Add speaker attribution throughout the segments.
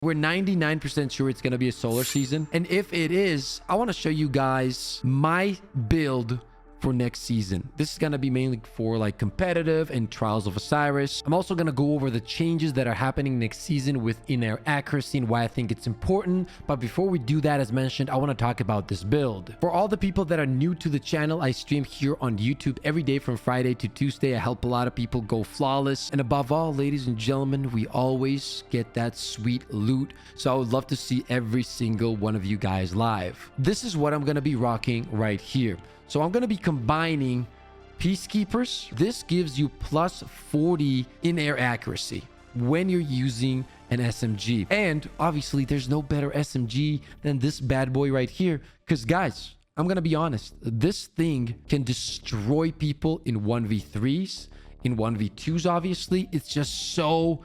Speaker 1: We're 99% sure it's going to be a solar season. And if it is, I want to show you guys my build for next season. This is going to be mainly for like competitive and Trials of Osiris. I'm also going to go over the changes that are happening next season with in-air accuracy and why I think it's important. But before we do that, as mentioned, I want to talk about this build. For all the people that are new to the channel, I stream here on YouTube every day from Friday to Tuesday. I help a lot of people go flawless. And above all, ladies and gentlemen, we always get that sweet loot. So I would love to see every single one of you guys live. This is what I'm going to be rocking right here. So I'm going to be combining Peacekeepers. This gives you plus 40 in-air accuracy when you're using an SMG. And obviously, there's no better SMG than this bad boy right here. Because guys, I'm going to be honest. This thing can destroy people in 1v3s, in 1v2s, obviously. It's just so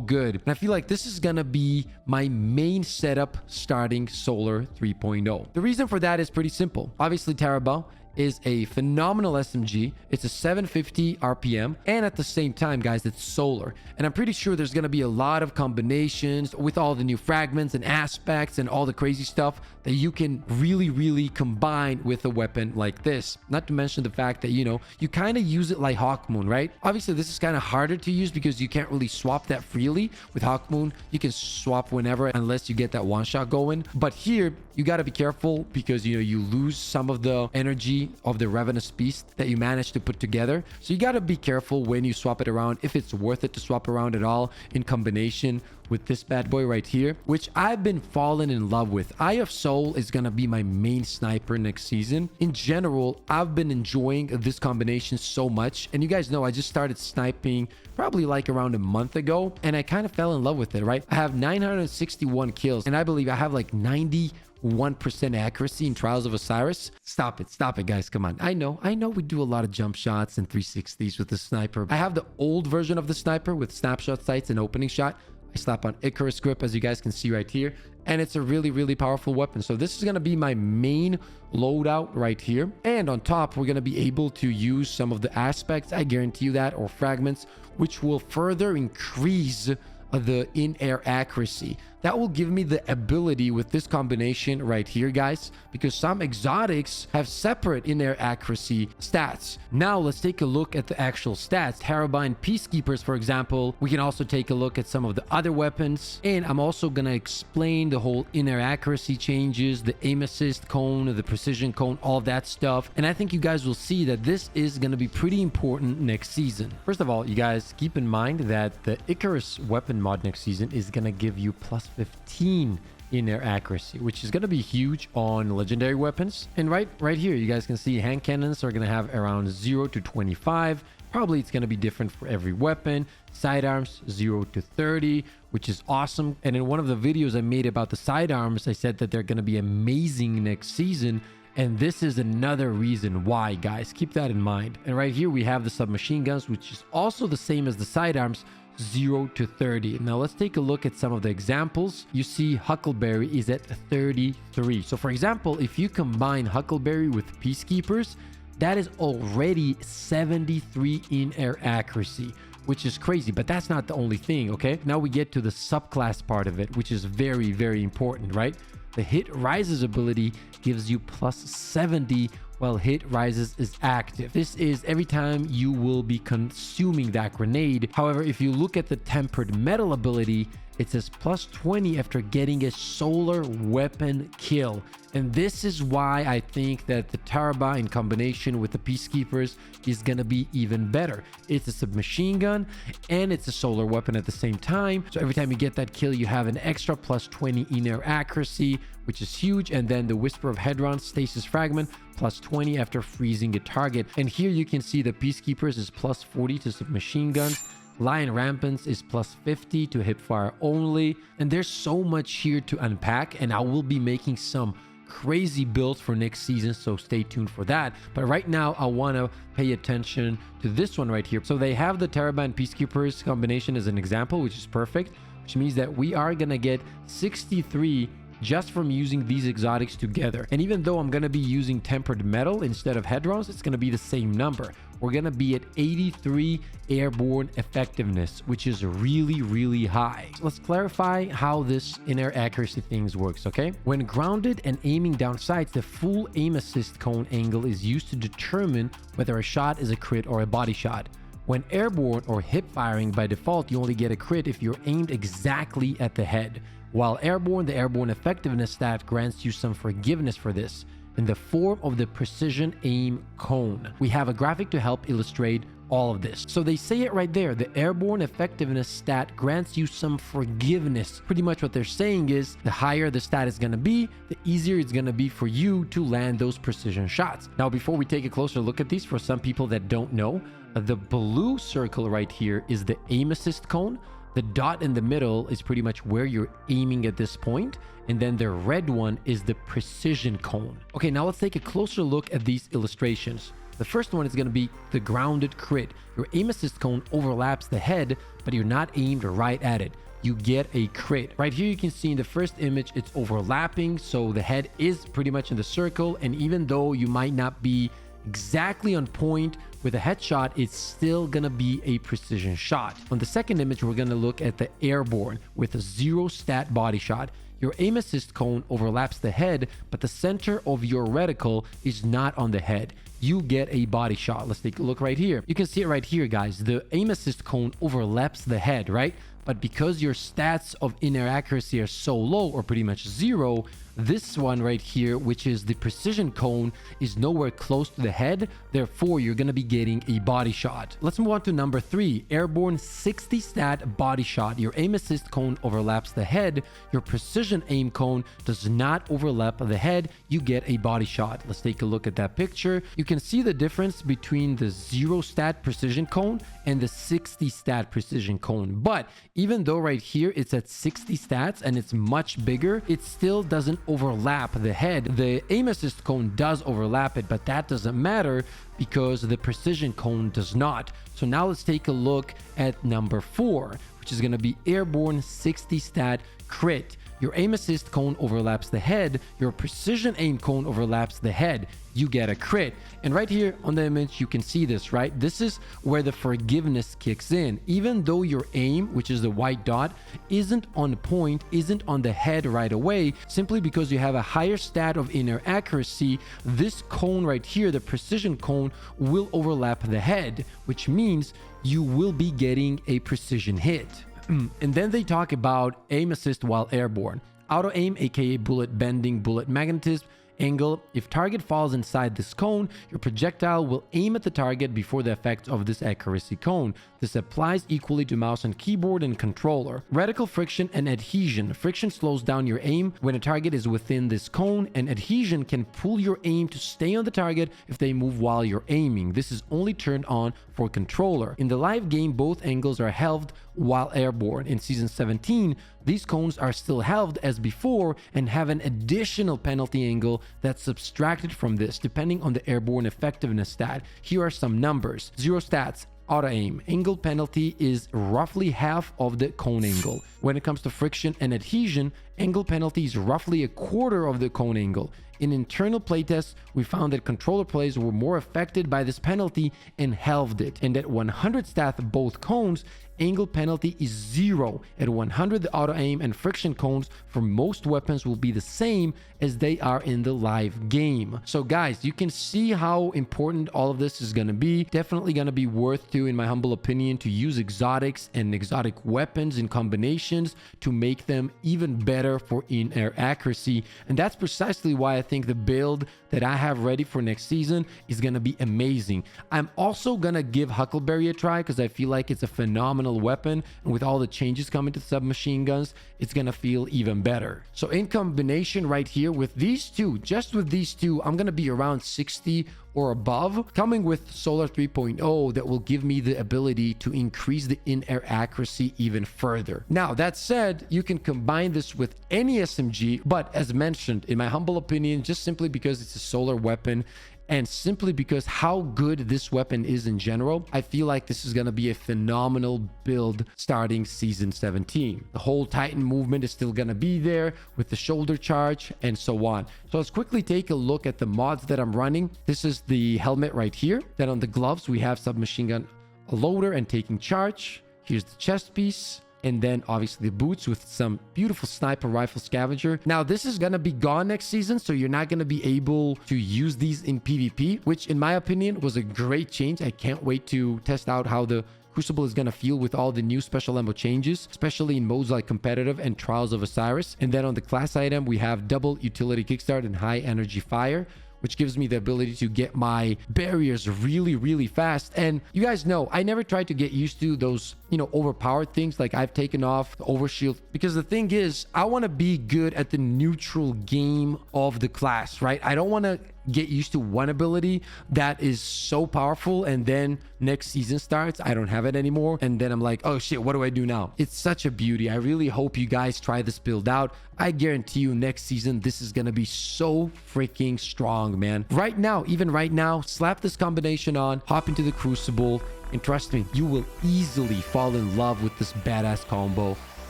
Speaker 1: good. And I feel like this is gonna be my main setup starting Solar 3.0. The reason for that is pretty simple. Obviously, Tarabal is a phenomenal SMG. It's a 750 RPM, and at the same time, guys, it's solar. And I'm pretty sure there's gonna be a lot of combinations with all the new fragments and aspects and all the crazy stuff that you can really combine with a weapon like this. Not to mention the fact that, you know, you kind of use it like Hawkmoon, right? Obviously, this is kind of harder to use because you can't really swap that freely. With Hawkmoon, you can swap whenever unless you get that one shot going. But here, you got to be careful because, you know, you lose some of the energy of the Ravenous Beast that you managed to put together. So you got to be careful when you swap it around, if it's worth it to swap around at all in combination with this bad boy right here, which I've been falling in love with. Eye of Soul is going to be my main sniper next season. In general, I've been enjoying this combination so much. And you guys know I just started sniping probably like around a month ago, and I kind of fell in love with it, right? I have 961 kills, and I believe I have like 91% accuracy in Trials of Osiris. Stop it, guys. Come on. I know we do a lot of jump shots and 360s with the sniper. I have the old version of the sniper with snapshot sights and opening shot. I slap on Icarus grip, as you guys can see right here, and it's a really powerful weapon. So this is going to be my main loadout right here. And on top, we're going to be able to use some of the aspects, I guarantee you that, or fragments, which will further increase the in-air accuracy. That will give me the ability with this combination right here, guys, because some exotics have separate in-air accuracy stats. Now let's take a look at the actual stats. Terrabine Peacekeepers, for example. We can also take a look at some of the other weapons, and I'm also gonna explain the whole in-air accuracy changes, the aim assist cone, the precision cone, all that stuff. And I think you guys will see that this is gonna be pretty important next season. First of all, you guys keep in mind that the Icarus weapon mod next season is gonna give you plus 15 in-air accuracy, which is going to be huge on legendary weapons. And right here, you guys can see hand cannons are going to have around 0 to 25. Probably it's going to be different for every weapon. Sidearms 0 to 30, which is awesome. And in one of the videos I made about the sidearms, I said that they're going to be amazing next season. And this is another reason why, guys. Keep that in mind. And right here, we have the submachine guns, which is also the same as the sidearms, 0 to 30. Now let's take a look at some of the examples. You see Huckleberry is at 33. So for example, if you combine Huckleberry with Peacekeepers, that is already 73 in-air accuracy, which is crazy. But that's not the only thing, okay? Now we get to the subclass part of it, which is very important, right? The Hit Rises ability gives you plus 70 while Hit Rises is active. This is every time you will be consuming that grenade. However, if you look at the Tempered Metal ability, it says plus 20 after getting a solar weapon kill. And this is why I think that the Taraba in combination with the Peacekeepers is going to be even better. It's a submachine gun and it's a solar weapon at the same time. So every time you get that kill, you have an extra plus 20 in-air accuracy, which is huge. And then the Whisper of Hedron Stasis Fragment plus 20 after freezing a target. And here you can see the Peacekeepers is plus 40 to submachine guns. Lion Rampants is plus 50 to hipfire only. And there's so much here to unpack, and I will be making some crazy builds for next season, so stay tuned for that. But right now, I want to pay attention to this one right here. So they have the Terraband Peacekeepers combination as an example, which is perfect, which means that we are going to get 63 just from using these exotics together. And even though I'm going to be using tempered metal instead of Hedrons, it's going to be the same number. We're going to be at 83 airborne effectiveness, which is really, really high. So let's clarify how this in-air accuracy things works, okay? When grounded and aiming down sights, the full aim assist cone angle is used to determine whether a shot is a crit or a body shot. When airborne or hip firing, by default, you only get a crit if you're aimed exactly at the head. While airborne, the airborne effectiveness stat grants you some forgiveness for this in the form of the precision aim cone. We have a graphic to help illustrate all of this. So they say it right there. The airborne effectiveness stat grants you some forgiveness. Pretty much what they're saying is the higher the stat is going to be, the easier it's going to be for you to land those precision shots. Now, before we take a closer look at these, for some people that don't know, the blue circle right here is the aim assist cone. The dot in the middle is pretty much where you're aiming at this point. And then the red one is the precision cone. Okay, now let's take a closer look at these illustrations. The first one is going to be the grounded crit. Your aim assist cone overlaps the head, but you're not aimed right at it. You get a crit. Right here, you can see in the first image, it's overlapping. So the head is pretty much in the circle. And even though you might not be exactly on point with a headshot, it's still gonna be a precision shot. On the second image, we're gonna look at the airborne with a 0 stat body shot. Your aim assist cone overlaps the head, but the center of your reticle is not on the head. You get a body shot. Let's take a look right here. You can see it right here, guys. The aim assist cone overlaps the head, right? But because your stats of in-air accuracy are so low, or pretty much 0, this one right here, which is the precision cone, is nowhere close to the head. Therefore, you're going to be getting a body shot. Let's move on to number 3, airborne 60 stat body shot. Your aim assist cone overlaps the head. Your precision aim cone does not overlap the head. You get a body shot. Let's take a look at that picture. You can see the difference between the 0 stat precision cone and the 60 stat precision cone. But even though right here it's at 60 stats and it's much bigger, it still doesn't overlap the head. The aim assist cone does overlap it, but that doesn't matter because the precision cone does not. So now let's take a look at number 4, which is going to be airborne 60 stat crit. Your aim assist cone overlaps the head. Your precision aim cone overlaps the head. You get a crit. And right here on the image, you can see this, right? This is where the forgiveness kicks in. Even though your aim, which is the white dot, isn't on point, isn't on the head right away, simply because you have a higher stat of in-air accuracy, this cone right here, the precision cone, will overlap the head, which means you will be getting a precision hit. And then they talk about aim assist while airborne. Auto aim, aka bullet bending, bullet magnetism, angle. If target falls inside this cone, your projectile will aim at the target before the effects of this accuracy cone. This applies equally to mouse and keyboard and controller. Reticle friction and adhesion. Friction slows down your aim when a target is within this cone, and adhesion can pull your aim to stay on the target if they move while you're aiming. This is only turned on for controller. In the live game, both angles are held while airborne. In Season 17, these cones are still held as before and have an additional penalty angle that's subtracted from this depending on the airborne effectiveness stat. Here are some numbers. 0 stats. Auto aim. Angle penalty is roughly half of the cone angle. When it comes to friction and adhesion, angle penalty is roughly a quarter of the cone angle. In internal playtests, we found that controller players were more affected by this penalty and halved it. And at 100 stat both cones, angle penalty is 0. At 100, the auto aim and friction cones for most weapons will be the same as they are in the live game. So guys, you can see how important all of this is going to be. Definitely going to be worth to, in my humble opinion, to use exotics and exotic weapons in combinations to make them even better for in-air accuracy. And that's precisely why I think the build that I have ready for next season is going to be amazing. I'm also going to give Huckleberry a try because I feel like it's a phenomenal weapon, and with all the changes coming to submachine guns, it's going to feel even better. So in combination right here with these two, just with these two, I'm going to be around 60 or above, coming with Solar 3.0 that will give me the ability to increase the in-air accuracy even further. Now, that said, you can combine this with any SMG, but as mentioned, in my humble opinion, just simply because it's a solar weapon, And simply because how good this weapon is in general, I feel like this is going to be a phenomenal build starting season 17. The whole Titan movement is still going to be there with the shoulder charge and so on. So let's quickly take a look at the mods that I'm running. This is the helmet right here. Then on the gloves, we have submachine gun loader and taking charge. Here's the chest piece. And then obviously the boots with some beautiful sniper rifle scavenger. Now this is going to be gone next season, so you're not going to be able to use these in PvP, which in my opinion was a great change. I can't wait to test out how the Crucible is going to feel with all the new special ammo changes, especially in modes like competitive and Trials of Osiris. And then on the class item, we have double utility kickstart and high energy fire, which gives me the ability to get my barriers really fast. And you guys know, I never tried to get used to those, you know, overpowered things. Like I've taken off the overshield because the thing is, I want to be good at the neutral game of the class, right? I don't want to get used to one ability that is so powerful and then next season starts, I don't have it anymore, and then I'm like, oh shit, what do I do now? It's such a beauty. I really hope you guys try this build out. I guarantee you next season this is gonna be so freaking strong, man. Right now, even right now, slap this combination on, hop into the Crucible, and trust me, you will easily fall in love with this badass combo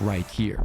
Speaker 1: right here.